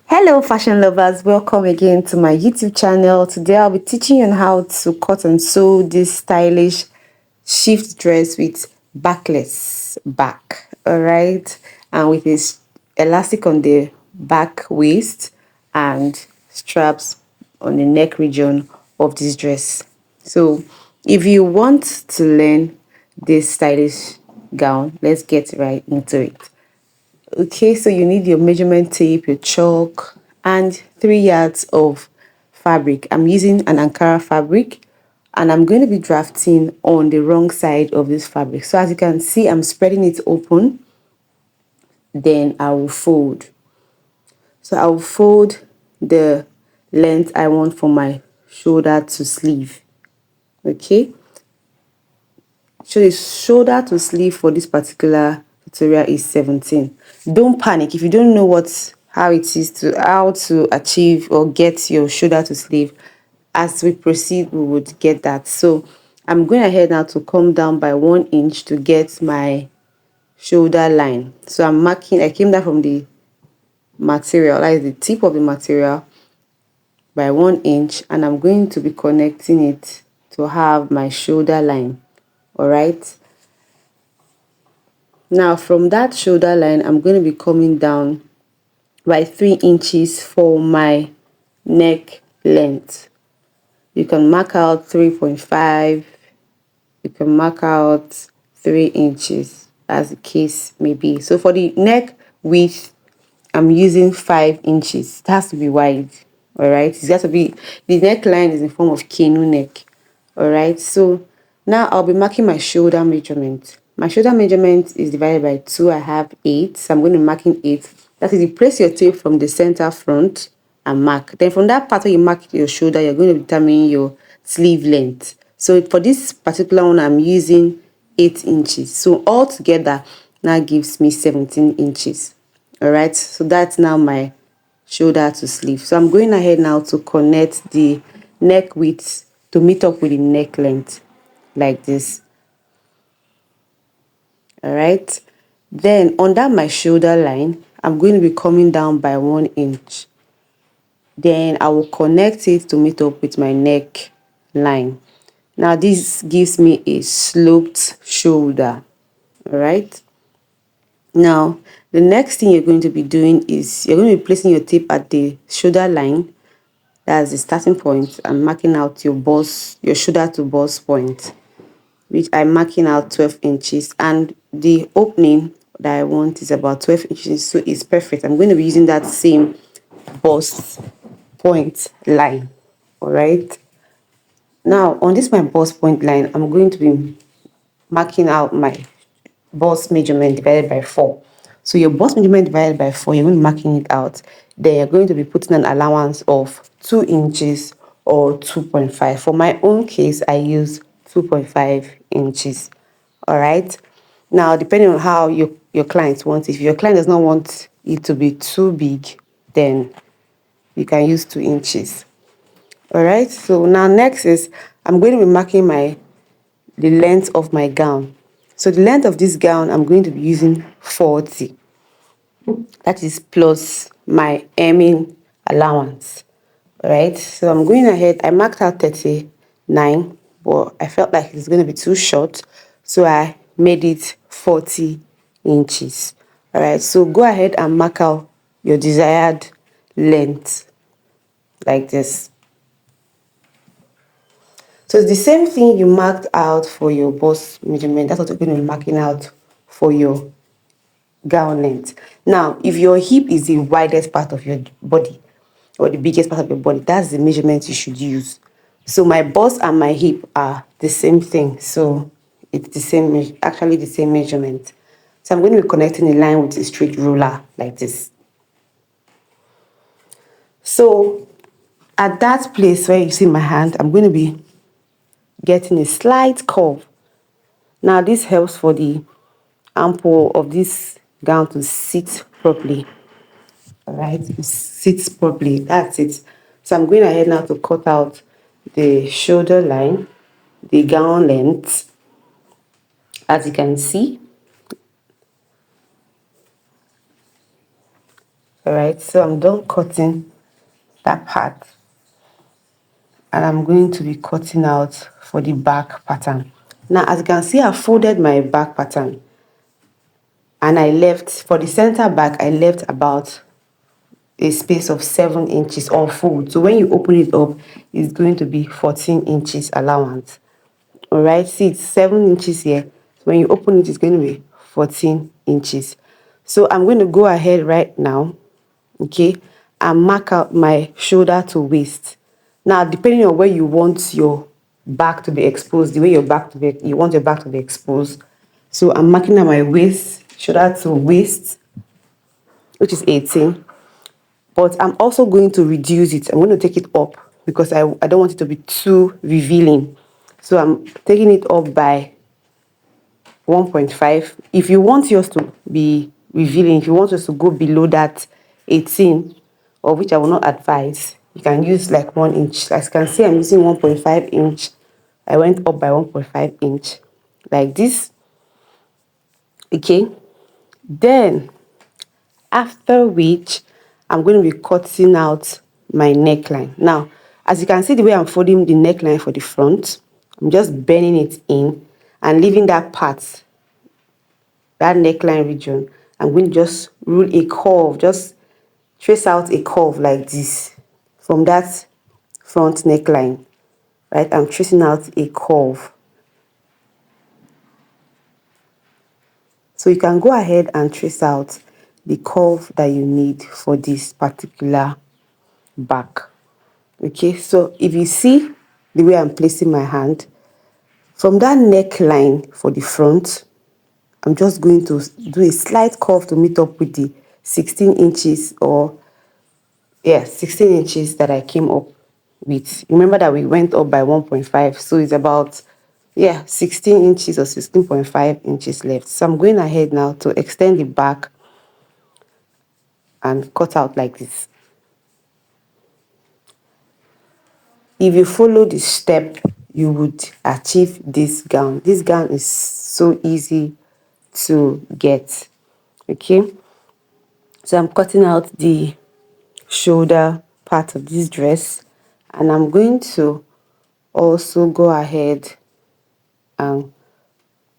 Hello fashion lovers, welcome again to my YouTube channel. Today I'll be teaching you on how to cut and sew this stylish shift dress with backless back, alright, and with this elastic on the back waist and straps on the neck region of this dress. So if you want to learn this stylish gown, let's get right into it. Okay, so you need your measurement tape, your chalk, and 3 yards of fabric. I'm using an Ankara fabric and I'm going to be drafting on the wrong side of this fabric. So as you can see, I'm spreading it open, then I will fold. So I'll fold the length I want for my shoulder to sleeve. Okay, so the shoulder to sleeve for this particular tutorial is 17. Don't panic if you don't know how it is to how to achieve or get your shoulder to sleeve. As we proceed, we would get that. So I'm going ahead now to come down by 1 inch to get my shoulder line. So I'm marking, I came down from the material, that is the tip of the material, by 1 inch, and I'm going to be connecting it to have my shoulder line. All right, now from that shoulder line, I'm going to be coming down by 3 inches for my neck length. You can mark out 3.5, you can mark out 3 inches as the case may be. So for the neck width, I'm using 5 inches. It has to be wide. All right, it's got to be, the neckline is in form of canoe neck. All right, so now I'll be marking my shoulder measurement. My shoulder measurement is divided by 2. I have 8, so I'm going to be marking 8. That is, you place your tape from the center front and mark. Then from that part where you mark your shoulder, you're going to determine your sleeve length. So for this particular one, I'm using 8 inches. So altogether, now gives me 17 inches. All right, so that's now my shoulder to sleeve. So I'm going ahead now to connect the neck width to meet up with the neck length like this. All right, then under my shoulder line, I'm going to be coming down by 1 inch. Then I will connect it to meet up with my neck line. Now this gives me a sloped shoulder. All right, now the next thing you're going to be doing is you're going to be placing your tape at the shoulder line. That's the starting point, and marking out your shoulder to bust point, which I'm marking out 12 inches, and the opening that I want is about 12 inches, so it's perfect. I'm going to be using that same bust point line. All right, now on this my bust point line, I'm going to be marking out my bust measurement divided by 4. So your bust measurement divided by 4, you're going to be marking it out. Then you're going to be putting an allowance of 2 inches or 2.5. For my own case, I use 2.5 inches. All right. Now, depending on how your client wants it, if your client does not want it to be too big, then you can use 2 inches. All right. So now next is I'm going to be marking the length of my gown. So the length of this gown, I'm going to be using 40. That is plus my hemming allowance. All right, so I'm going ahead. I marked out 39, but I felt like it's going to be too short, so I made it 40 inches. All right, so go ahead and mark out your desired length like this. So it's the same thing you marked out for your bust measurement. That's what you're going to be marking out for your gown length. Now, if your hip is the widest part of your body or the biggest part of your body, that's the measurement you should use. So my bust and my hip are the same thing. So it's the same, actually the same measurement. So I'm going to be connecting a line with a straight ruler like this. So at that place where you see my hand, I'm going to be getting a slight curve. Now this helps for the ample of this gown to sit properly. All right, it sits properly. That's it. So I'm going ahead now to cut out the shoulder line, the gown length, as you can see. All right, so I'm done cutting that part, and I'm going to be cutting out for the back pattern. Now, as you can see, I folded my back pattern, and I left for the center back, I left about a space of 7 inches or fold. So when you open it up, it's going to be 14 inches allowance. All right, see, it's 7 inches here. So when you open it, it's going to be 14 inches. So I'm going to go ahead right now, okay, and mark out my shoulder to waist. Now, depending on where you want your back to be exposed, the way your back to be, you want your back to be exposed. So I'm marking out my waist, shoulder to waist, which is 18. But I'm also going to reduce it. I'm going to take it up because I don't want it to be too revealing. So I'm taking it up by 1.5. If you want yours to be revealing, if you want yours to go below that 18, or which I will not advise, you can use like 1 inch. As you can see, I'm using 1.5 inch. I went up by 1.5 inch like this. Okay. Then after which, I'm going to be cutting out my neckline. Now, as you can see the way I'm folding the neckline for the front, I'm just bending it in and leaving that part, that neckline region. I'm going to just rule a curve, just trace out a curve like this from that front neckline, right? I'm tracing out a curve. So you can go ahead and trace out the curve that you need for this particular back. Okay, so if you see the way I'm placing my hand, from that neckline for the front, I'm just going to do a slight curve to meet up with the 16 inches or, yeah, 16 inches that I came up with. Remember that we went up by 1.5, so it's about, yeah, 16 inches or 16.5 inches left. So I'm going ahead now to extend the back and cut out like this. If you follow the step, you would achieve this gown. This gown is so easy to get. Okay, so I'm cutting out the shoulder part of this dress, and I'm going to also go ahead and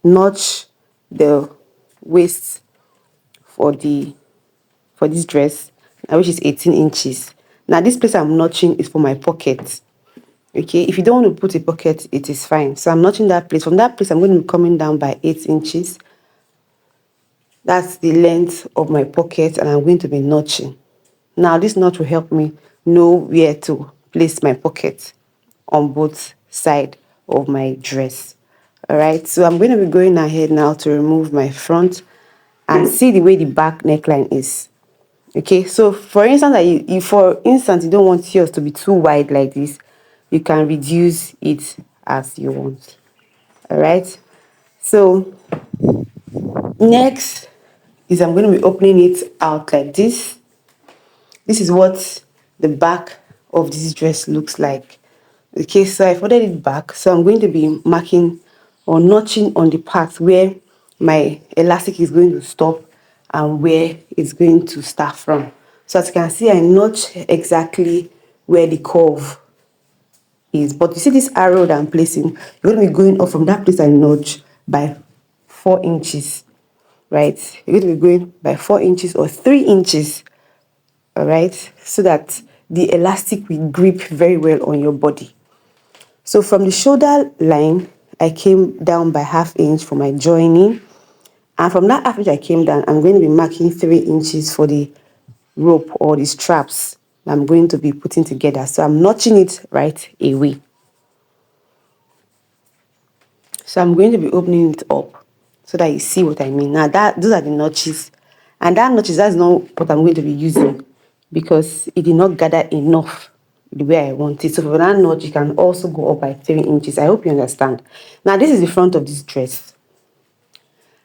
notch the waist for the for this dress, which is 18 inches. Now this place I'm notching is for my pocket. Okay, if you don't want to put a pocket, it is fine. So I'm notching that place. From that place, I'm going to be coming down by 8 inches. That's the length of my pocket, and I'm going to be notching. Now this notch will help me know where to place my pocket on both sides of my dress. All right, so I'm going to be going ahead now to remove my front and see the way the back neckline is. Okay, so for instance, that you don't want yours to be too wide like this, you can reduce it as you want. All right, so next is I'm going to be opening it out like this. This is what the back of this dress looks like. Okay, so I folded it back, so I'm going to be marking or notching on the part where my elastic is going to stop and where it's going to start from. So as you can see, I notch exactly where the curve is. But you see this arrow that I'm placing, you're going to be going up from that place I notch by 4 inches, right? You're going to be going by 4 inches or 3 inches, all right? So that the elastic will grip very well on your body. So from the shoulder line, I came down by ½ inch for my joining. And from that ½ inch I came down, I'm going to be marking 3 inches for the rope or the straps I'm going to be putting together. So I'm notching it right away. So I'm going to be opening it up so that you see what I mean. Now those are the notches. And that's not what I'm going to be using because it did not gather enough the way I want it. So for that notch, you can also go up by 3 inches. I hope you understand. Now this is the front of this dress.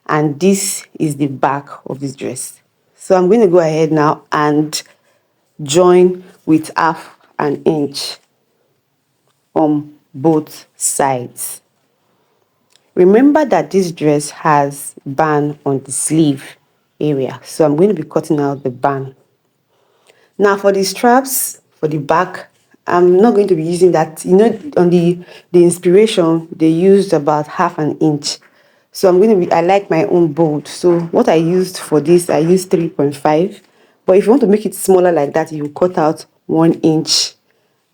And this is the back of this dress. So I'm going to go ahead now and join with ½ inch on both sides. Remember that this dress has band on the sleeve area, so I'm going to be cutting out the band. Now for the straps for the back, I'm not going to be using that. On the inspiration, they used about half an inch. So I like my own bold. So what I used for this, I used 3.5. But if you want to make it smaller like that, you cut out 1 inch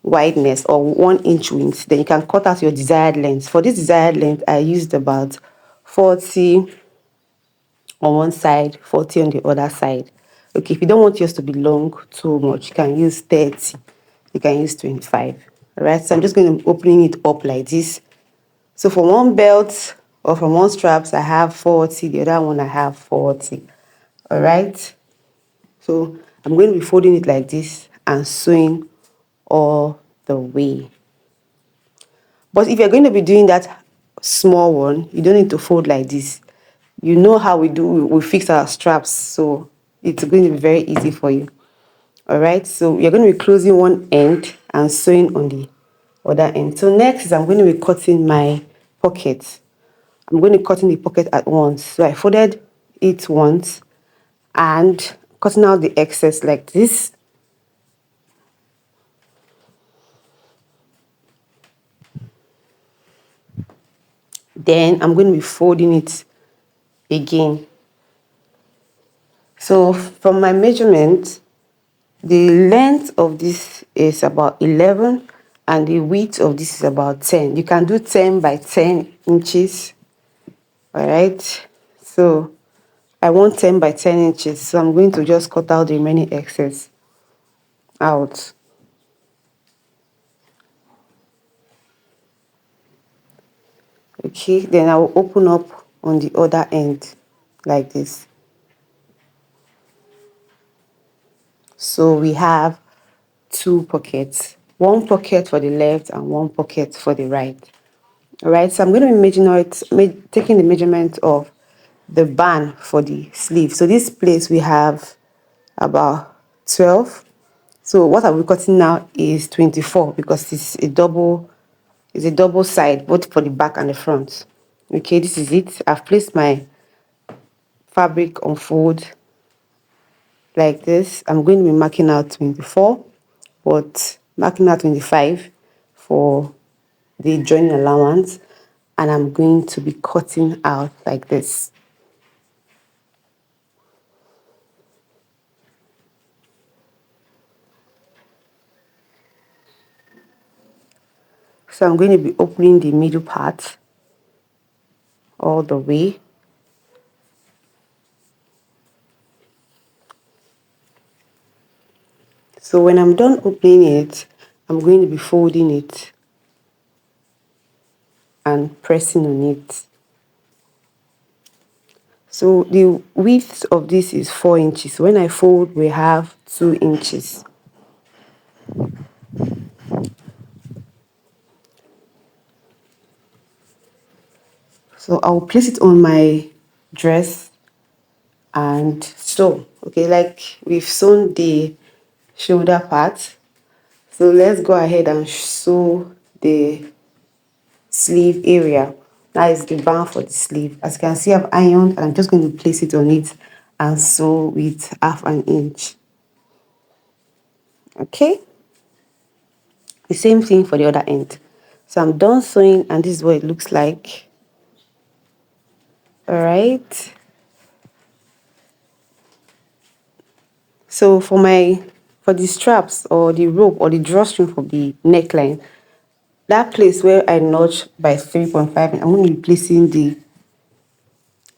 wideness or 1 inch width. Then you can cut out your desired length. For this desired length, I used about 40 on one side, 40 on the other side. Okay, if you don't want yours to be long too much, you can use 30, you can use 25. All right, so I'm just going to be opening it up like this. So for one belt or from one straps, I have 40, the other one I have 40. All right, so I'm going to be folding it like this and sewing all the way. But if you're going to be doing that small one, you don't need to fold like this. You know how we fix our straps, so it's going to be very easy for you. All right, so you're going to be closing one end and sewing on the other end. So next is I'm going to be cutting my pocket. I'm going to be cutting the pocket at once. So I folded it once and cutting out the excess like this. Then I'm going to be folding it again. So from my measurement, the length of this is about 11 and the width of this is about 10. You can do 10 by 10 inches. All right. So I want 10 by 10 inches. So I'm going to just cut out the remaining excess out. Okay. Then I will open up on the other end like this. So we have two pockets. One pocket for the left and one pocket for the right. All right, so I'm going to be taking the measurement of the band for the sleeve. So this place we have about 12. So what I'll be cutting now is 24 because it's a double side, both for the back and the front. Okay, this is it. I've placed my fabric on fold like this. I'm going to be marking out 24, but marking out 25 for the joining allowance, and I'm going to be cutting out like this. So I'm going to be opening the middle part all the way. So when I'm done opening it, I'm going to be folding it and pressing on it. So the width of this is 4 inches. When I fold, we have 2 inches. So I'll place it on my dress and sew. Okay, like we've sewn the shoulder part. So let's go ahead and sew the sleeve area. That is the band for the sleeve. As you can see, I've ironed and I'm just going to place it on it and sew with half an inch. Okay, the same thing for the other end. So I'm done sewing and this is what it looks like. All right, so for the straps or the rope or the drawstring for the neckline, that place where I notch by 3.5, I'm going to be placing the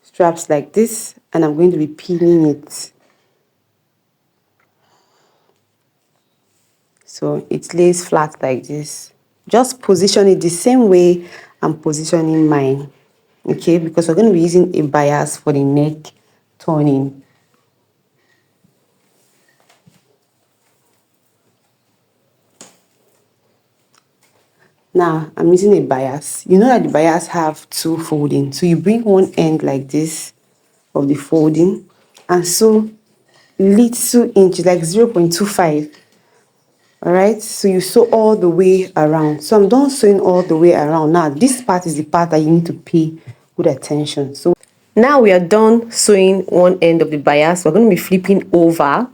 straps like this and I'm going to be pinning it so it lays flat like this. Just position it the same way I'm positioning mine, okay, because we're going to be using a bias for the neck turning. Now I'm using a bias. You know that the bias have two folding, so you bring one end like this of the folding and sew little inches like 0.25. All right, so you sew all the way around. So I'm done sewing all the way around. Now this part is the part that you need to pay good attention. So now we are done sewing one end of the bias. We're going to be flipping over.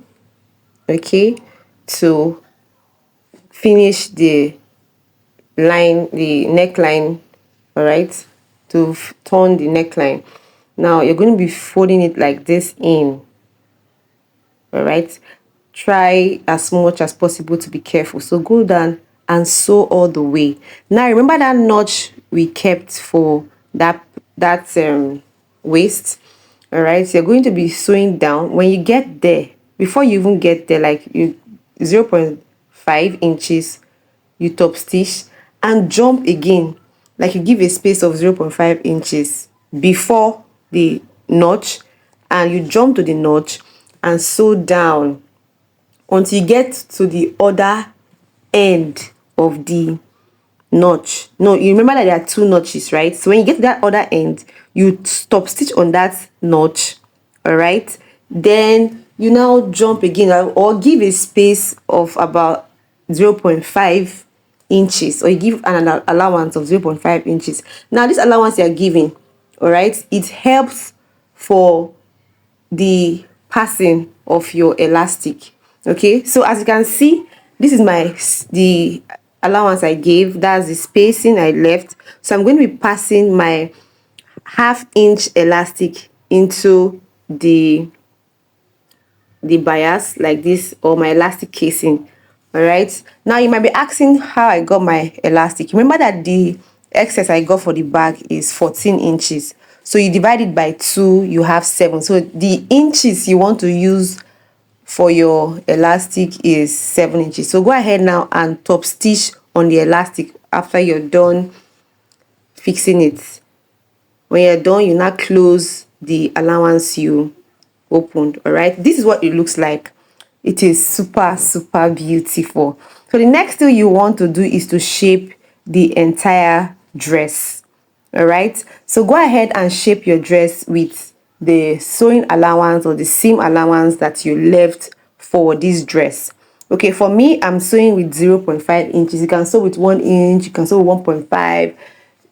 Okay, to finish the neckline, all right, to turn the neckline. Now you're going to be folding it like this in, all right. Try as much as possible to be careful. So go down and sew all the way. Now remember that notch we kept for that waist, all right. So you're going to be sewing down. When you get there, before you even get there, like you 0.5 inches, you top stitch and jump again, like you give a space of 0.5 inches before the notch, and you jump to the notch and sew down until you get to the other end of the notch. No, you remember that there are two notches, right? So when you get to that other end, you stop stitch on that notch, all right. Then you now jump again, or give a space of about 0.5 inches, or you give an allowance of 0.5 inches. Now this allowance you are giving, all right, it helps for the passing of your elastic. Okay, so as you can see, this is the allowance I gave. That's the spacing I left. So I'm going to be passing my half-inch elastic into the bias like this, or my elastic casing. All right, now you might be asking how I got my elastic. Remember that the excess I got for the bag is 14 inches, so you divide it by 2, you have 7. So the inches you want to use for your elastic is 7 inches. So go ahead now and top stitch on the elastic after you're done fixing it. When you're done, you now close the allowance you opened. All right, this is what it looks like. It is super beautiful. So the next thing you want to do is to shape the entire dress. All right, so go ahead and shape your dress with the sewing allowance or the seam allowance that you left for this dress. Okay, for me, I'm sewing with 0.5 inches. You can sew with 1 inch, you can sew with 1.5,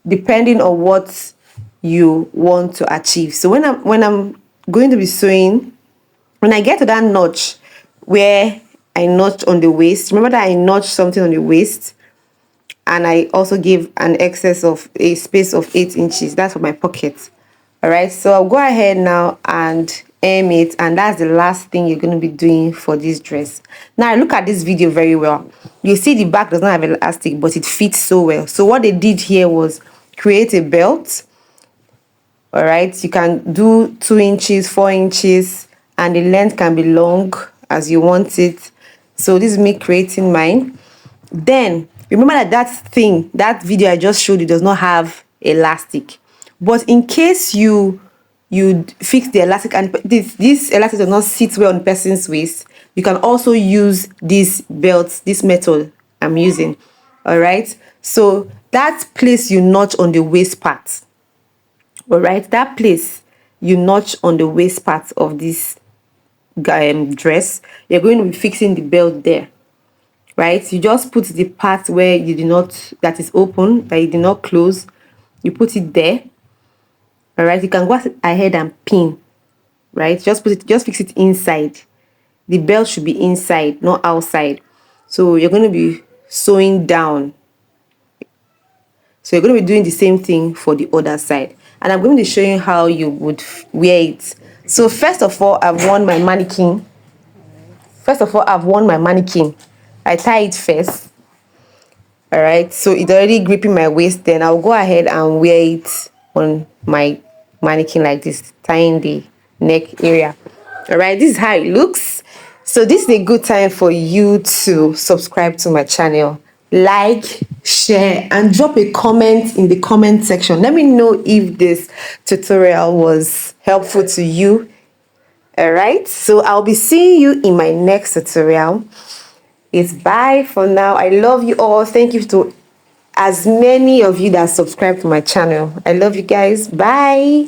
depending on what you want to achieve. So when I'm going to be sewing, when I get to that notch where I notch on the waist, remember that I notched something on the waist, and I also give an excess of a space of 8 inches. That's for my pocket. All right, so I'll go ahead now and hem it, and that's the last thing you're going to be doing for this dress. Now look at this video very well. You see the back does not have elastic, but it fits so well. So what they did here was create a belt. All right, you can do 2 inches, 4 inches, and the length can be long as you want it. So this is me creating mine. Then remember that video I just showed you does not have elastic, but in case you fix the elastic and this elastic does not sit well on the person's waist, you can also use this belt, this method I'm using. All right, so that place you notch on the waist part, all right, that place you notch on the waist part of this dress, you're going to be fixing the belt there, right? You just put the part where you did not, that is open, that you did not close, you put it there. All right, you can go ahead and pin, right? Just fix it inside. The belt should be inside, not outside. So you're going to be sewing down. So you're going to be doing the same thing for the other side, and I'm going to show you how you would wear it. So first of all, I've worn my mannequin. I tie it first. All right, so it's already gripping my waist. Then I'll go ahead and wear it on my mannequin like this, tying the neck area. All right, this is how it looks. So this is a good time for you to subscribe to my channel, like, share, and drop a comment in the comment section. Let me know if this tutorial was helpful to you. All right, so I'll be seeing you in my next tutorial. It's bye for now. I love you all. Thank you to as many of you that subscribe to my channel. I love you guys. Bye.